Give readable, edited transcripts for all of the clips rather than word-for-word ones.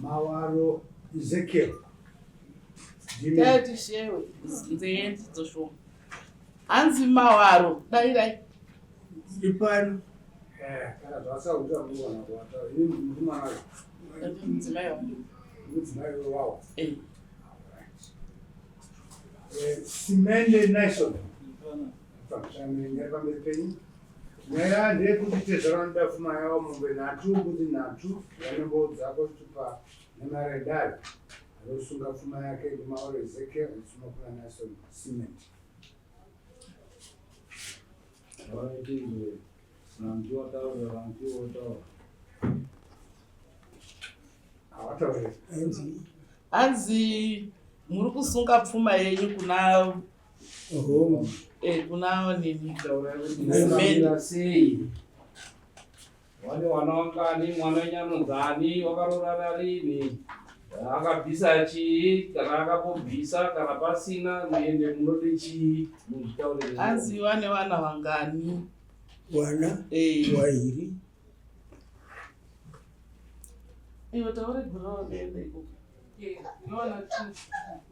Mawaro Ezekiel. Tati shewe nzendi dzosho. Anzi Mawaro dai. Ipano. Kana zvasa uta mwana kwata. Ini mwana. Ndimayo. Ndimayo wao. Simende Nation. Fakshami ngapamberi penyu. Nyaya ndeyekuti tezvavanode pfuma yavo mombe nhatu kuti nhatu vanongodza kutupa nemaredari anosunga pfuma yake ndiMauro Ezekiel anosuma kuna Nation Cement. Anzi muri kusunga pfuma yenyu kuna kuna nini sei wani wanaongani mwana nyanonzani wakarorana rini akabvisa chii kana akambobvisa kana pasina muende munode chii muzvitaurire. Anzi wane vana vangani? Wana wairi. Iwe taure gore dende iko. Yona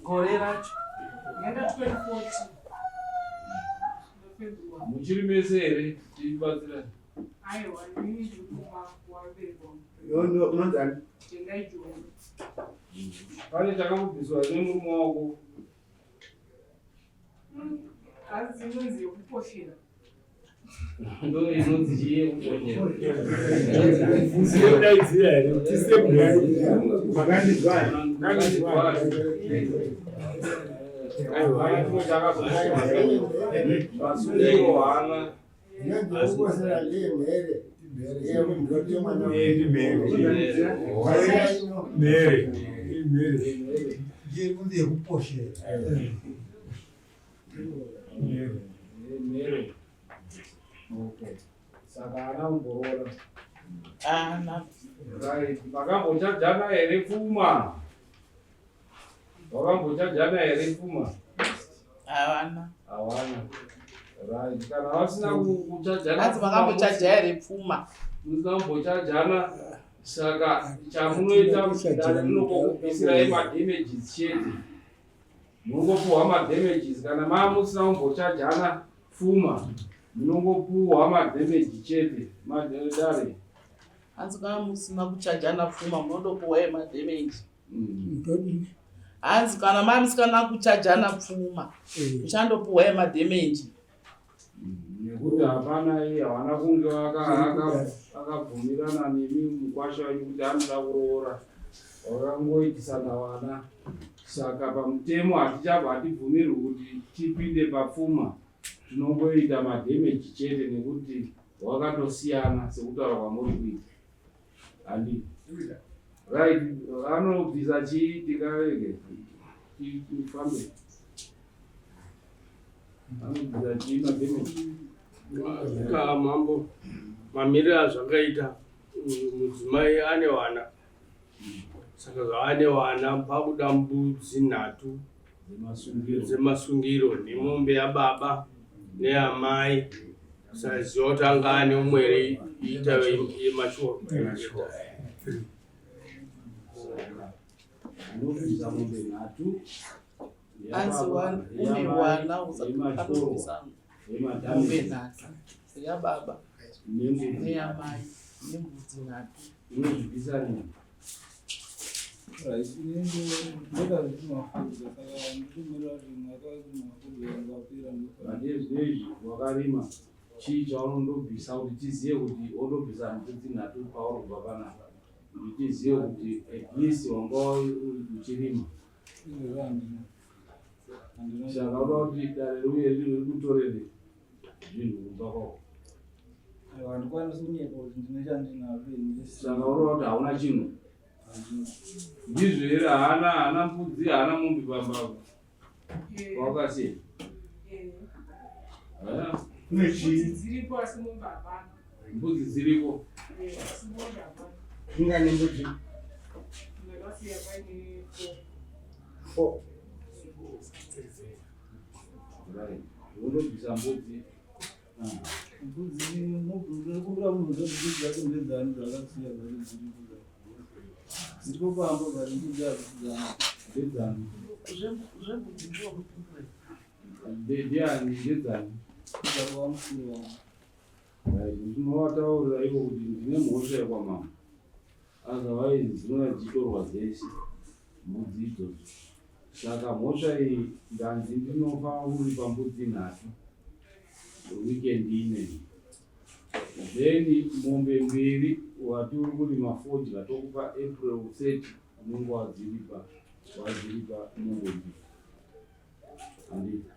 gore racho. Ngenda 2014. Muchiri mese here tibatsira. Aiwa nini zvekuma wabego. Yondo unonzani? Ndingaijo. Pane chakambobviswa nemurume wako. Asi inonzi yokuposhera. Ndo inonzi chii yekuposhera. Ndaidzira here tisebhurai. Makandizwana. Aiwa vasungiro hana saka ana mborora vakambochajana here pfuma? Vakambochajana here pfuma? Hawana. Right. Kana vasina kuchajana. Asi vakambochaja here pfuma? Musina kumbochajana saka chamunoita munokubvisira madamages chete. Munongopuhwa madamages kana musina kumbochajana pfuma munongopuhwa madamages chete. Madare. Asi kana musina kuchajana pfuma munondopuhwa madamages. Hanzi kana mamusikana kuchajana pfuma uchandopuhwa madamage. Nekuti hapana iye havana kunge vakabvumirana nemi mukwasha wenyu kuti anoda kuroora, vakangoitisana vana. Saka pamutemo hatibvumirwi kuti tipinde papfuma, tinongoita madamage chete nekuti wakatosiyana sekutaura kwamuri kuita. Handi right, anobvisa chii tikavege tifambe. Anobvisa chii madamage. Mambo mamiriro azvakaita mudzimai ane wana, saka zvaane wana pakuda mbudzi nhatu dzemasungiro nemombe yababa neyamai. Saziva kuti anga ane umwere ita yemashoro. Anobvisa mombe nhatu. Anzi une wana usakanobvisa mombe nhatu yababa neyamai nembudzi nhatu. Unozvibvisa nini? Vadezvezvi wakarima chii chaunondobvisa kuti tizive kuti ondobvisa mbudzi nhatu pauri kubva panapa, kuti tizive kuti at least wanga uchirima. Saka unoda kuti dare riuye riri kutorere zvinhu kubva kwako. Saka unoda kuti hauna chinhu. Ndizvo here haana mbudzi haana mombe pambako wakasiya. Mbudzi dziripo. Ingane mbudzi? 4. Right. Unobvisa mbudzi. Ndikopamba bari ndidazana. Ndedzani. Zvembudzi ndiwo mupindure. Ndiani ndedzani. Ndakwa mukuru wangu. Ndinovataurira ivo kuti ndine mhosva yekwamama. Otherwise dzinodzitorwa dzese mbudzi idzodzo. Saka mhosva iyi ndanzi ndinofa uri pambudzi 3 weekend ineyi. Then mombe 2 wati uri kurima 40 vatokupa April 30 unenge wadziripa mombe 2. Handiti.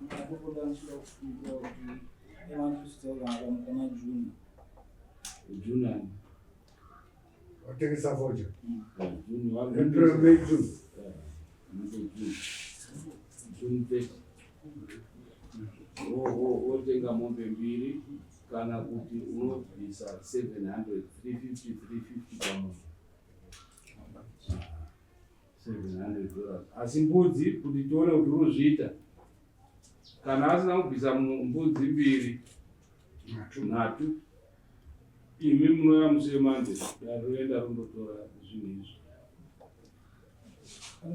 Ndakopoda nchida kufika kuti emanchitoka kana June. June ani. Watengesa vocha. June April, May, June. June 30. Wotenga mombe 2 kana kuti unobvisa 700, 350 pamwe. $700. Asi mbudzi kuti tione kuti urozviita. Kana asina kubvisa mbudzi 2 3 imi munouya musemande yaroenda rondotora zvinhu izvi.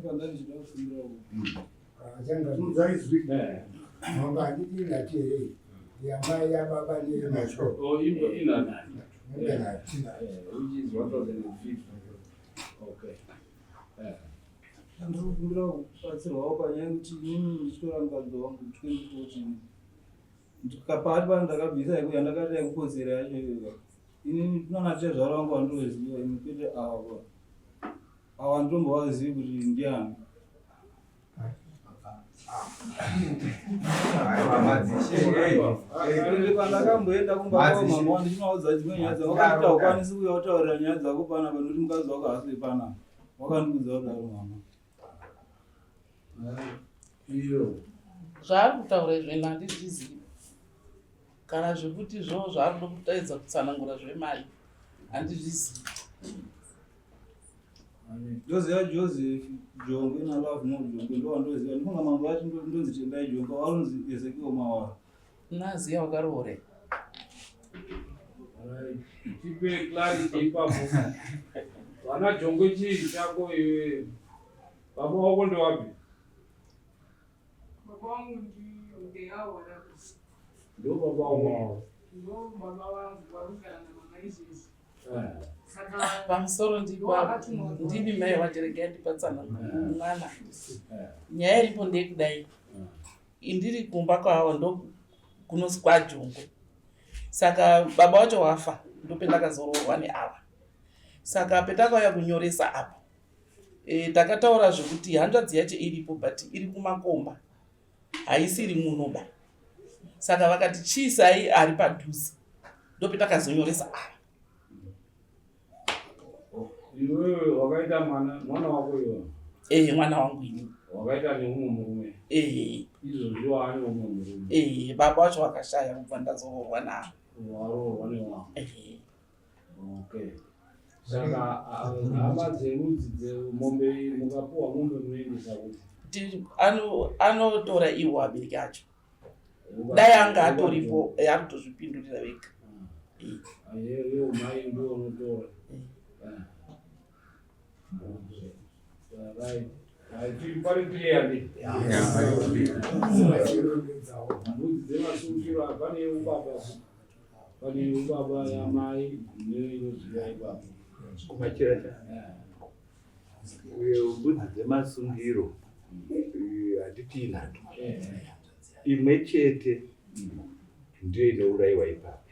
Kana ndichida kufundira kuti Muzaizwi. Mamba handiti nati here yamai yababa neyemasho Inani. nenge nati Which is 1,050. Okay. ndikufundira kubatsirwawo panyaya yekuti inini ndichitora mukadzi wangu 2014 ndikapati pano ndakabvisa iko yandakati yakukodzera yacho iyoyo inini tinonatira zvaro wangu wandoziva ini kwete awa nditombowazivi kuti ndiani. Pandakamboenda kumba mama wangu ndichinoudza dzimwe nyaya dzangu wakati haukwanisi kuuya utaurira nyaya dzako pana panoti mukadzi wako haasi panapa wakandikudza kudaro mama. Iyo. Zvaari kutaura izvi handizvizivi. Kana zvekuti zvo zvaari kuda kutaedza kutsanangura zvemari handizvizivi. Ndoziva Joseph Jongwe naLove Mo Jongwe ndowandoziva ndifunga mambo vacho ndonzi Tendai Jongwe waronzi Ezekiel Mawara. Naziya wakaroore. Tipe clarity ipapo. Vana Jongwe chii chako iwe. Baba wako ndowapi? Baba wangu ndeyaora. Ndo baba wako. Ndo baba wangu warugana na mama izvizvi. Pamusoro ndivi mai wajereka yandipatsanangura mwana. Nyaya iripo ndeyekudai. Indiri kumba kwavo ndo kunozi kwaJongwe. Saka baba wacho wafa ndopendakazoroorwa neava. Saka petakauya kunyoresa apa takataura zvekuti hanzvadzi yacho iripo but iri kumakomba haisiri munoba. Saka vakati chiisai ari padhuze ndopetakazonyoresa apa. Iwewe wakaita mwana wako iwe? Mwana wangu ini. Wakaita neumwe murume? Izvozvi waane umwe murume? Baba wacho wakashaya kubva ndazoroorwa navo. Waroorwa newangu? Okay. Saka hama dzerudzi dzemombe mukapuwa mombe munoendesa kuti? Anotora iwo abereki acho. Dai anga atoripo ari kutozvipindurira vega. Iyeyo mai ndiwo unotora? Right. Pari clear ndi? Mbudzi dzemasungiro pane ubaba. Pane ubaba yamai neinoziva ibaba. Kumachirata. Uyo mbudzi dzemasungiro handiti inato. Imwe chete ndiyo inourayiwa ipapo.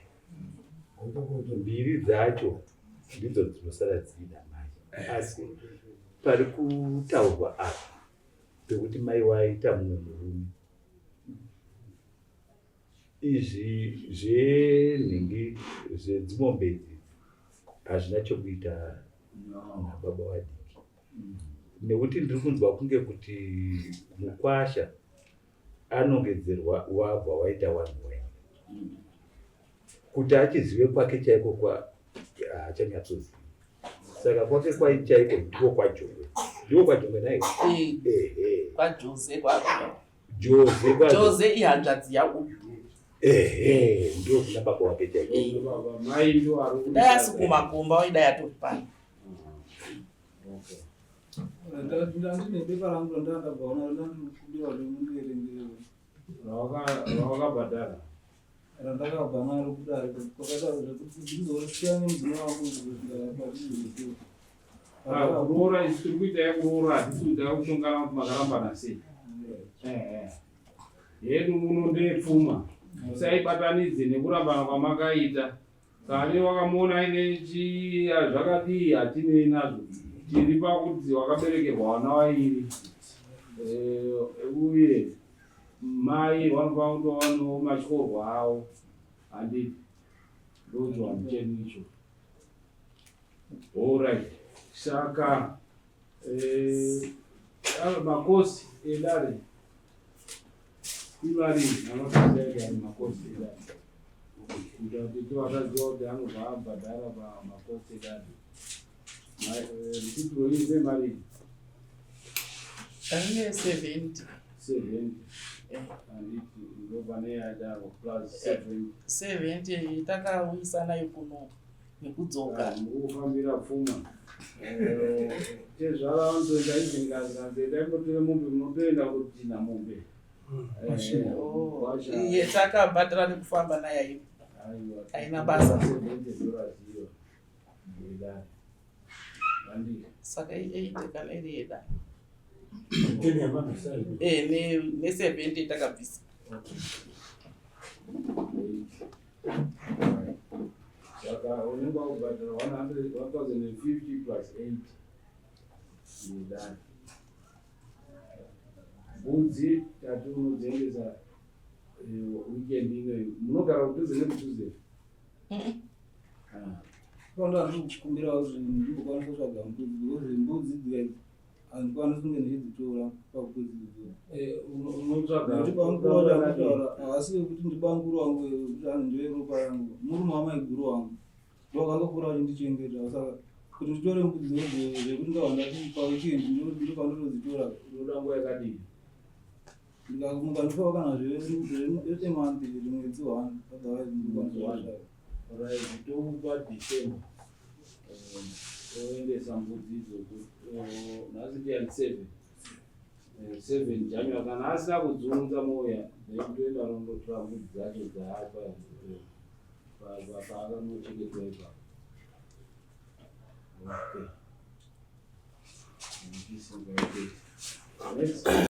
2 dzacho ndidzo dzinosara dzina mai. Asi pari kutaurwa apa pekuti mai waita mumwe murume. Izvi zvenhingi zvedzimombe idzi hazvina chokuita nababa vadiki. Nekuti ndiri kunzwa kunge kuti mukwasha anongedzerwa wabva waita wanhu wenyu. Kuti achizive kwake chaiko haachanyatsoziva. Saka kwake chaiko ndiko kwaJongwe. Ndiko kwaJongwe naye? KwaJose Jose ihanzvadzi yauyu. Ndio kuna baba wake chaiko. Baba mai ndio ari. Dai asi kumakomba waidai atori pano. ndandine bepa rangu randandabvaona randandikudiwa rimundiverengere rawakabhadhara randakabva naro kudari kwakaita zvekuti ndizorosiyana nemudzimai wangu kuroora isi tiri kuita yekuroora hatisi kuita kushongana kuti makarambana sei yedu muno ndepfuma musaibatanidze nekurambana kwamakaita kane wakamuona aine zvakadii hatinei nazvo tiri pakuti wakaberekerwa vana vairi uye mai vanofanira kuti vawanewo matyorwa avo handiti ndocho handicheni icho allright saka makosi edare ivari anotasaigari makosi edare kuita kuti tivakaziva kuti anobva abhadhara pamakosi edare risitiro iri semari Ane 70. 70 handiti ndopane yadaro plus 70 takawisa nayo kuno nekudzoka. mukufambira pfuma tezvara vanotoenda izingazikanzeitaimbotere mombe munotoenda kutina mombe Iye takabhadhara nekufamba nayo haina basa. Saka 8 kana iri yeda. Ne 70 takabvisa. Saka unenge wakubhadhara 1,050 plus 8 yedani. Mbudzi tatu unodzengesa weekend inoyi munogara kudhuze nekudhuze kwanda ndikukumbira kuti ndikukwanisa kutsvaga mbudzi mbudzi handikwanisi kunge ndichidzitora pakudzidzira unotsvaga pamukutaura asi kuti ndibanguru wangu kuti ani ndive ropa yangu murume wamaiguru wangu ndokangokura vachindichengeta saka kuti nditore mbudzi zvekuti ndawandati pawikendi ndopandinodzitora unoda nguva yakadii mukandipawo kana zvetemanthi mwedzi 1 otherwise ndikwanisa tokupa December toendesa mbudzi idzodzo nhasi ndiani 7 January kana asina kudziunza moya toenda rondotora mbudzi dzacho dzaapa paakanochengedzwa ipapo. Okay. Next.